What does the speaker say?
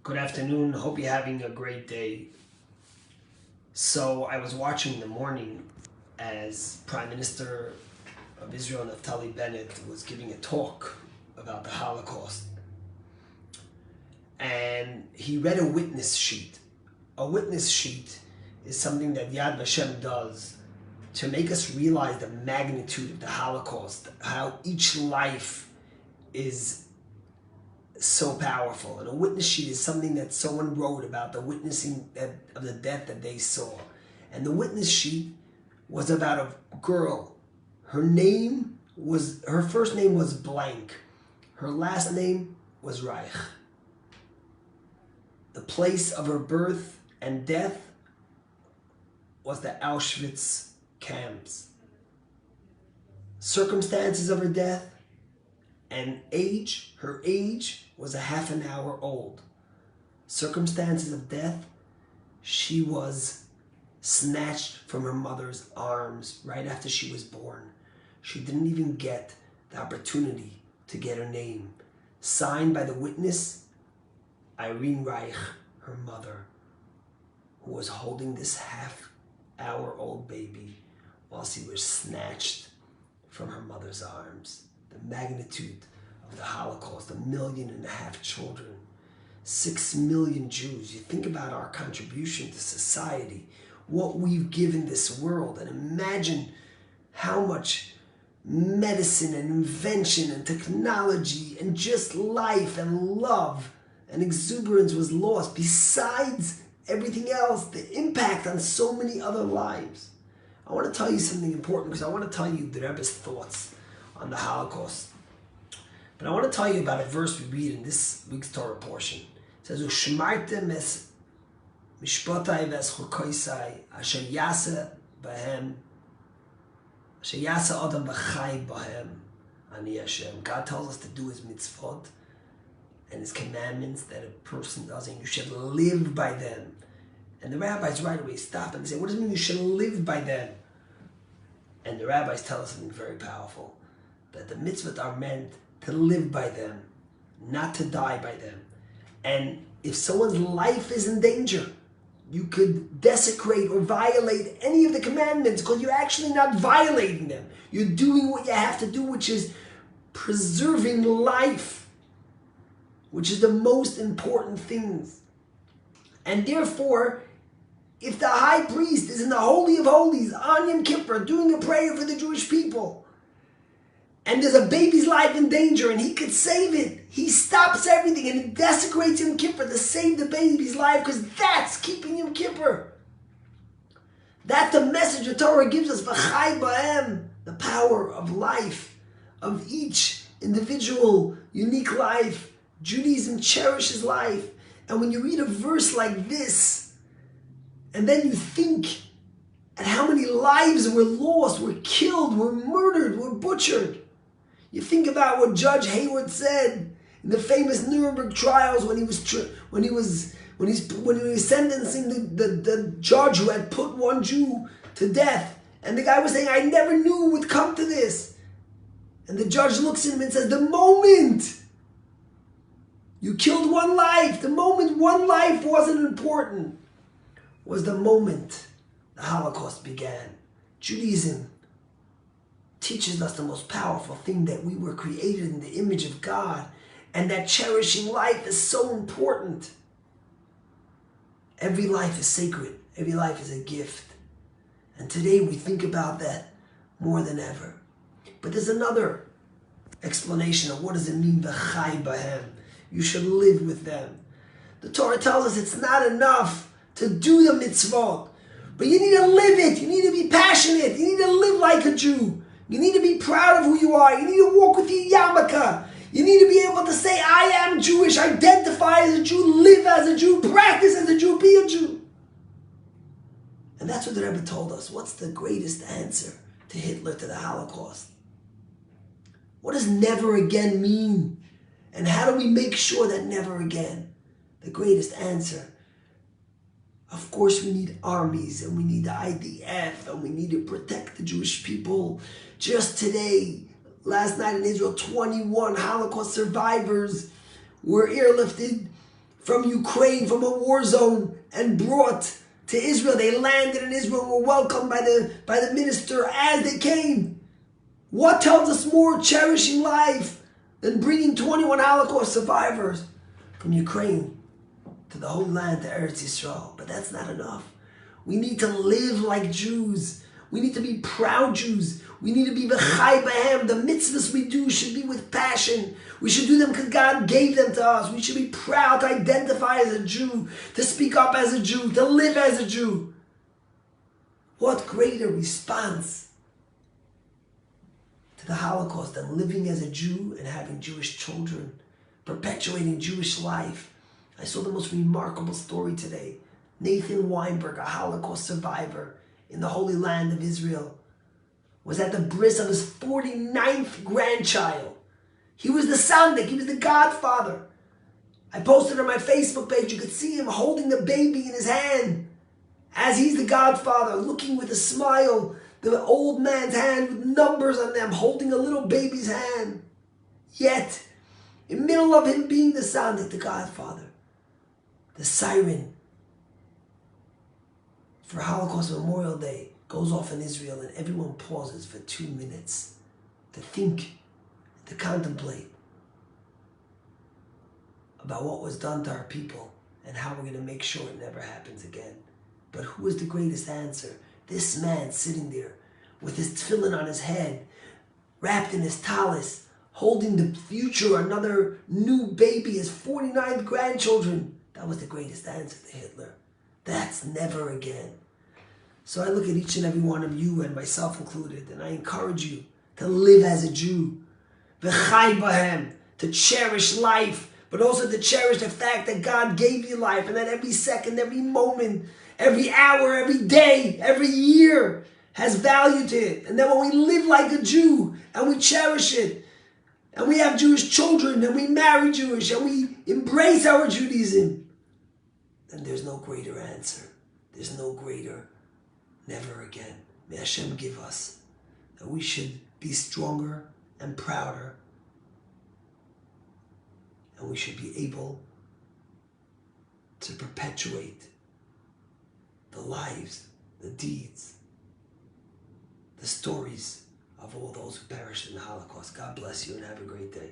Good afternoon. Hope you're having a great day. So I was watching in the morning as Prime Minister of Israel, Naftali Bennett, was giving a talk about the Holocaust. And he read a witness sheet. A witness sheet is something that Yad Vashem does to make us realize the magnitude of the Holocaust, how each life is so powerful. And a witness sheet is something that someone wrote about the witnessing of the death that they saw. And the witness sheet was about a girl. Her first name was blank. Her last name was Reich. The place of her birth and death was the Auschwitz camps. Circumstances of her death and age, her age was a half an hour old. Circumstances of death, she was snatched from her mother's arms right after she was born. She didn't even get the opportunity to get her name. Signed by the witness, Irene Reich, her mother, who was holding this half-hour-old baby while she was snatched from her mother's arms. The magnitude of the Holocaust, 1.5 million children, 6 million Jews. You think about our contribution to society, what we've given this world, and imagine how much medicine and invention and technology and just life and love and exuberance was lost, besides everything else, the impact on so many other lives. I want to tell you something important, because I want to tell you the Rebbe's thoughts on the Holocaust. But I want to tell you about a verse we read in this week's Torah portion. It says, "Ushmartem es mishpatai ves chukoisai asher yasa bahem asher yasa adam b'chai bahem ani Hashem." God tells us to do His mitzvot and His commandments that a person does, and you should live by them. And the rabbis right away stop and say, "What does it mean you should live by them?" And the rabbis tell us something very powerful, that the mitzvot are meant to live by them, not to die by them. And if someone's life is in danger, you could desecrate or violate any of the commandments, because you're actually not violating them. You're doing what you have to do, which is preserving life, which is the most important things. And therefore, if the high priest is in the Holy of Holies on Yom Kippur doing a prayer for the Jewish people, and there's a baby's life in danger and he could save it, he stops everything and he desecrates Yom Kippur to save the baby's life, because that's keeping Yom Kippur. That's the message the Torah gives us, v'chai b'hem, the power of life, of each individual, unique life. Judaism cherishes life. And when you read a verse like this, and then you think at how many lives were lost, were killed, were murdered, were butchered. You think about what Judge Hayward said in the famous Nuremberg trials when he was sentencing the judge who had put one Jew to death, and the guy was saying, "I never knew it would come to this." And the judge looks at him and says, "The moment you killed one life, the moment one life wasn't important, was the moment the Holocaust began." Judaism teaches us the most powerful thing, that we were created in the image of God, and that cherishing life is so important. Every life is sacred. Every life is a gift. And today we think about that more than ever. But there's another explanation of what does it mean, v'chai b'hem. You should live with them. The Torah tells us it's not enough to do the mitzvot, but you need to live it. You need to be passionate. You need to live like a Jew. You need to be proud of who you are. You need to walk with your yarmulke. You need to be able to say, "I am Jewish," identify as a Jew, live as a Jew, practice as a Jew, be a Jew. And that's what the Rebbe told us. What's the greatest answer to Hitler, to the Holocaust? What does never again mean? And how do we make sure that never again? The greatest answer, of course, we need armies, and we need the IDF, and we need to protect the Jewish people. Just today, last night in Israel, 21 Holocaust survivors were airlifted from Ukraine, from a war zone, and brought to Israel. They landed in Israel and were welcomed by the minister as they came. What tells us more cherishing life than bringing 21 Holocaust survivors from Ukraine to the Holy Land, to Eretz Yisrael? But that's not enough. We need to live like Jews. We need to be proud Jews. We need to be v'chai b'hem. The mitzvahs we do should be with passion. We should do them because God gave them to us. We should be proud to identify as a Jew, to speak up as a Jew, to live as a Jew. What greater response to the Holocaust than living as a Jew and having Jewish children, perpetuating Jewish life? I saw the most remarkable story today. Nathan Weinberg, a Holocaust survivor in the Holy Land of Israel, was at the bris of his 49th grandchild. He was the sandik, he was the godfather. I posted on my Facebook page, you could see him holding the baby in his hand as he's the godfather, looking with a smile, the old man's hand with numbers on them, holding a little baby's hand. Yet, in the middle of him being the sandik, the godfather, the siren for Holocaust Memorial Day goes off in Israel, and everyone pauses for 2 minutes to think, to contemplate about what was done to our people and how we're going to make sure it never happens again. But who is the greatest answer? This man sitting there with his tefillin on his head, wrapped in his talis, holding the future, another new baby, his 49th grandchildren. That was the greatest answer to Hitler. That's never again. So I look at each and every one of you, and myself included, and I encourage you to live as a Jew. V'chai b'hem, to cherish life, but also to cherish the fact that God gave you life, and that every second, every moment, every hour, every day, every year has value to it. And that when we live like a Jew, and we cherish it, and we have Jewish children, and we marry Jewish, and we embrace our Judaism, then there's no greater answer. There's no greater never again. May Hashem give us that we should be stronger and prouder, and we should be able to perpetuate the lives, the deeds, the stories of all those who perished in the Holocaust. God bless you and have a great day.